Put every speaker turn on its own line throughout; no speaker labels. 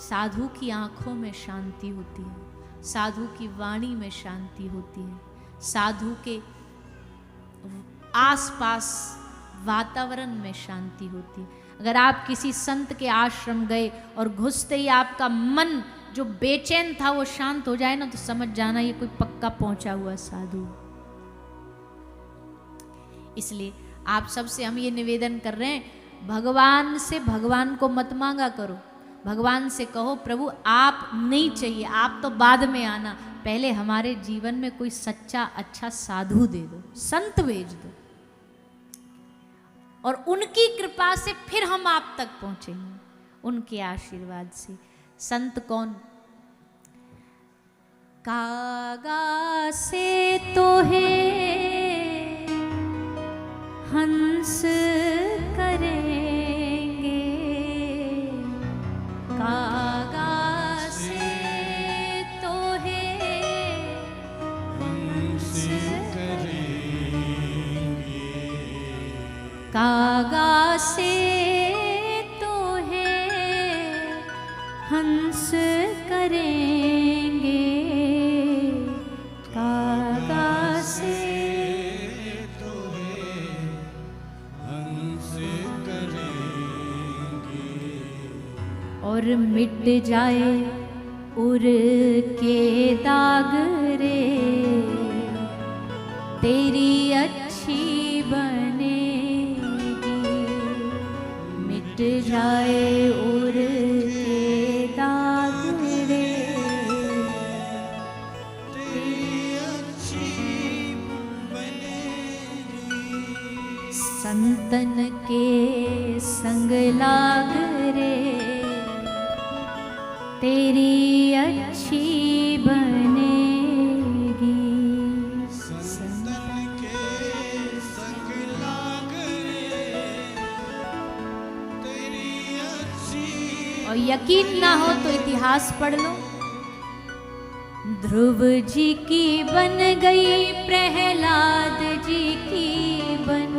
साधु की आंखों में शांति होती है, साधु की वाणी में शांति होती है, साधु के आसपास वातावरण में शांति होती है। अगर आप किसी संत के आश्रम गए और घुसते ही आपका मन जो बेचैन था वो शांत हो जाए ना, तो समझ जाना ये कोई पक्का पहुंचा हुआ साधु। इसलिए आप सबसे हम ये निवेदन कर रहे हैं, भगवान से भगवान को मत मांगा करो। भगवान से कहो प्रभु आप नहीं चाहिए, आप तो बाद में आना, पहले हमारे जीवन में कोई सच्चा अच्छा साधु दे दो, संत भेज दो, और उनकी कृपा से फिर हम आप तक पहुंचेंगे, उनके आशीर्वाद से। संत कौन? कागा से तो है हंस करेंगे, कागा से तो है हंस करेंगे, कागा से तो है हंस करेंगे, कागा से
तो है हंस करेंगे,
और मिट जाए उर के दाग रे, तेरी अच्छी बनेगी, मिट जाए उर के दाग रे,
तेरी अच्छी बनेगी,
संतन के संग लाग रे, तेरी अच्छी बनेगी,
संतन के संग लाग रे, तेरी अच्छी।
और यकीन ना हो तो इतिहास पढ़ लो। ध्रुव जी की बन गई, प्रहलाद जी की बन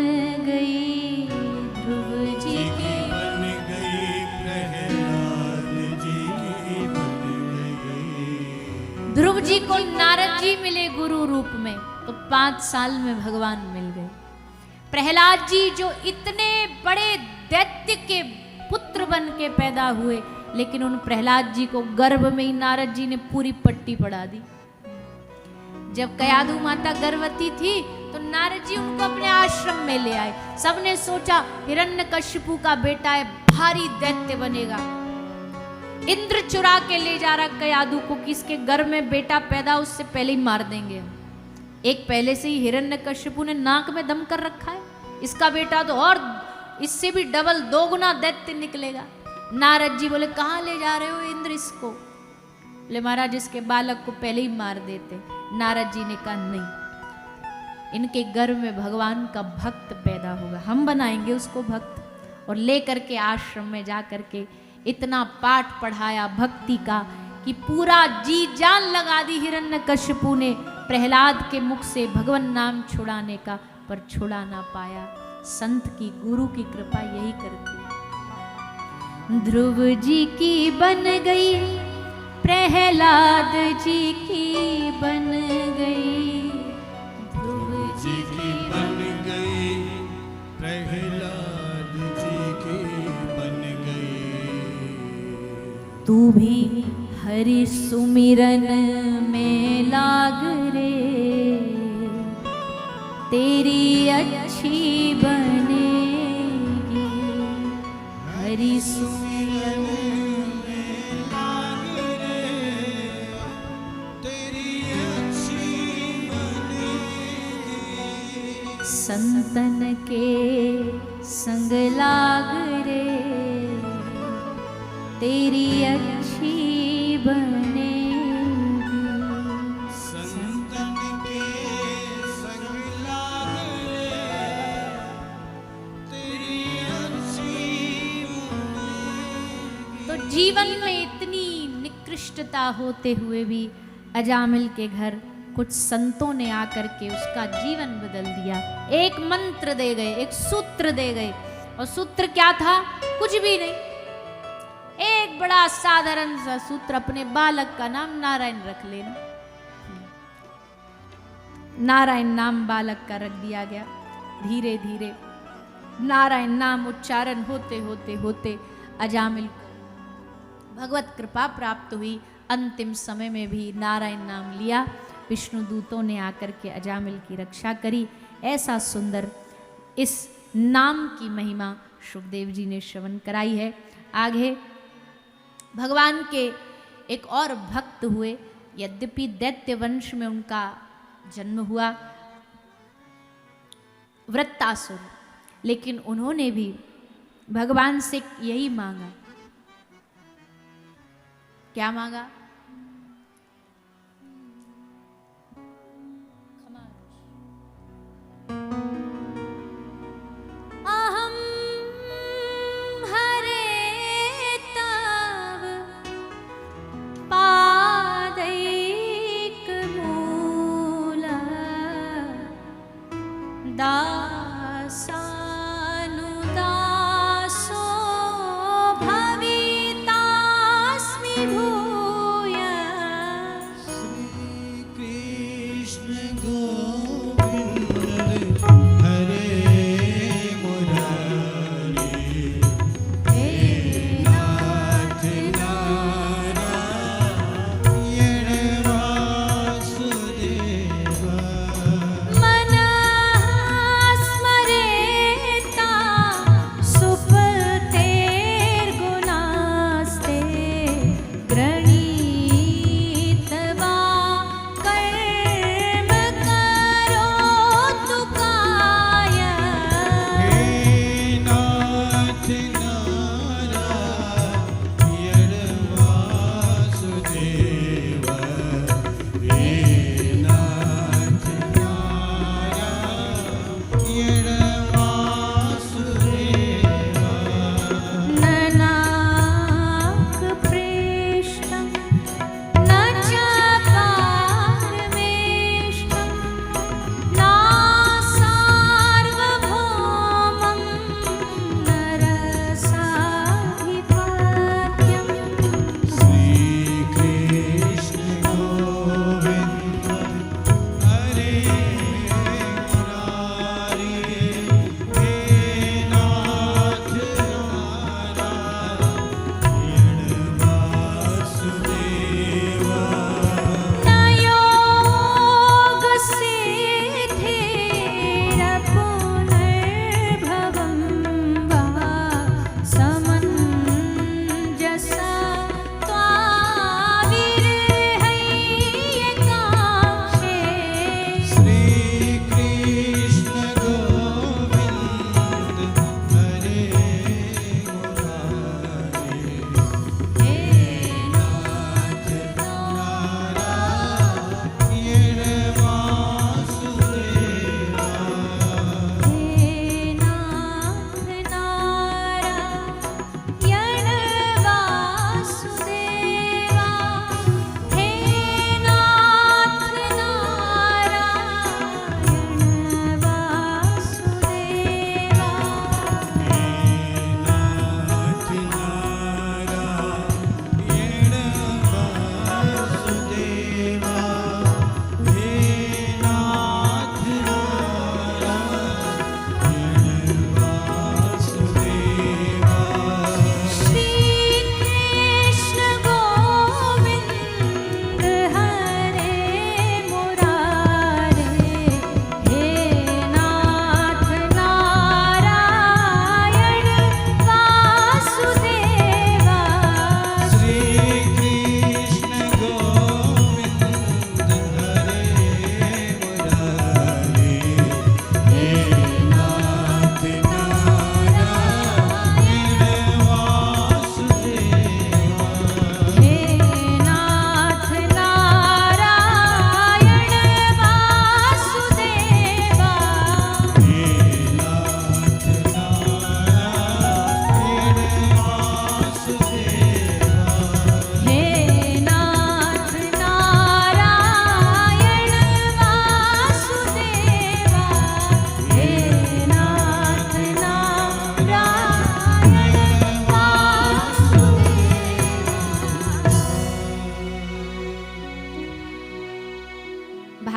गई, ध्रुव जी की
बन गई, प्रहलाद जी की बन गई।
ध्रुव जी को नारद जी मिले गुरु रूप में, तो 5 साल में भगवान मिल गए। प्रहलाद जी जो इतने बड़े दैत्य के पुत्र बन के पैदा हुए, लेकिन उन प्रहलाद जी को गर्भ में ही नारद जी ने पूरी पट्टी पढ़ा दी। जब कयाधु माता गर्भवती थी तो नारद जी उनको अपने आश्रम में ले आए। सबने सोचा हिरण्यकशिपु का बेटा है, भारी दैत्य बनेगा। इंद्र चुरा के ले जा रहा कयाधु को, किसके घर में बेटा पैदा उससे पहले ही मार देंगे हम। एक पहले से ही हिरण्यकशिपु ने नाक में दम कर रखा है, इसका बेटा तो और इससे भी डबल 2 गुना दैत्य निकलेगा। नारद जी बोले कहाँ ले जा रहे हो इंद्र इसको? बोले महाराज इसके बालक को पहले ही मार देते। नारद जी ने कहा नहीं, इनके गर्भ में भगवान का भक्त पैदा होगा, हम बनाएंगे उसको भक्त। और ले करके आश्रम में जा करके इतना पाठ पढ़ाया भक्ति का कि पूरा जी जान लगा दी हिरण्यकशिपु ने प्रहलाद के मुख से भगवान नाम छुड़ाने का, पर छुड़ा ना पाया। संत की गुरु की कृपा यही करती है। ध्रुव जी की बन गई, प्रहलाद जी की बन गई, ध्रुव
जी की बन गई, प्रहलाद जी की बन गई।
तू भी हरि सुमिरन में लाग रे, तेरी अच्छी बनेगी, हरि सुमिरन
में लाग रे, तेरी अच्छी बनेगी।
संतन के संग लाग रे, तेरी अच्छी बनेगी,
संतन के संग लाग रे, तेरी अच्छी बनेगी।
तो जीवन में इतनी निकृष्टता होते हुए भी अजामिल के घर कुछ संतों ने आकर के उसका जीवन बदल दिया। एक मंत्र दे गए, एक सूत्र दे गए, और सूत्र क्या था? कुछ भी नहीं, एक बड़ा साधारण सा सूत्र, अपने बालक का नाम नारायण रख लेना। नारायण नाम बालक का रख दिया गया। धीरे धीरे नारायण नाम उच्चारण होते होते होते अजामिल को भगवत कृपा प्राप्त हुई। अंतिम समय में भी नारायण नाम लिया। विष्णु दूतों ने आकर के अजामिल की रक्षा करी। ऐसा सुंदर इस नाम की महिमा सुखदेव जी ने श्रवण कराई है। आगे भगवान के एक और भक्त हुए। यद्यपि दैत्य वंश में उनका जन्म हुआ, वृत्तासुर, लेकिन उन्होंने भी भगवान से यही मांगा। क्या मांगा? अहम हरे तव पादैक मूल दासानुदासो भवितास्मि भूय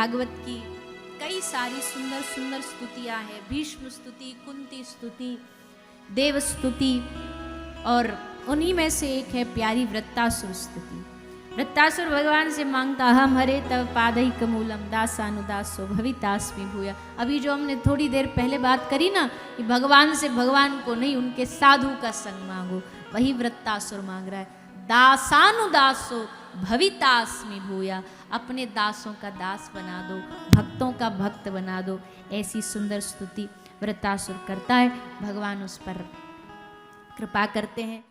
भागवत की कई सारी सुंदर सुंदर स्तुतियां हैं, भीष्म स्तुति, कुंती स्तुति, देव स्तुति, और उन्हीं में से एक है प्यारी वृत्तासुर स्तुति। वृत्तासुर भगवान से मांगता, हम हरे तव पादैक मूलम दासानुदासो भवितास्मि भूया। अभी जो हमने थोड़ी देर पहले बात करी ना कि भगवान से भगवान को नहीं, उनके साधु का संग मांगो, वही वृत्तासुर मांग रहा है। दासानुदासो भवितास्मि भूया, अपने दासों का दास बना दो, भक्तों का भक्त बना दो। ऐसी सुंदर स्तुति वृत्तासुर करता है, भगवान उस पर कृपा करते हैं।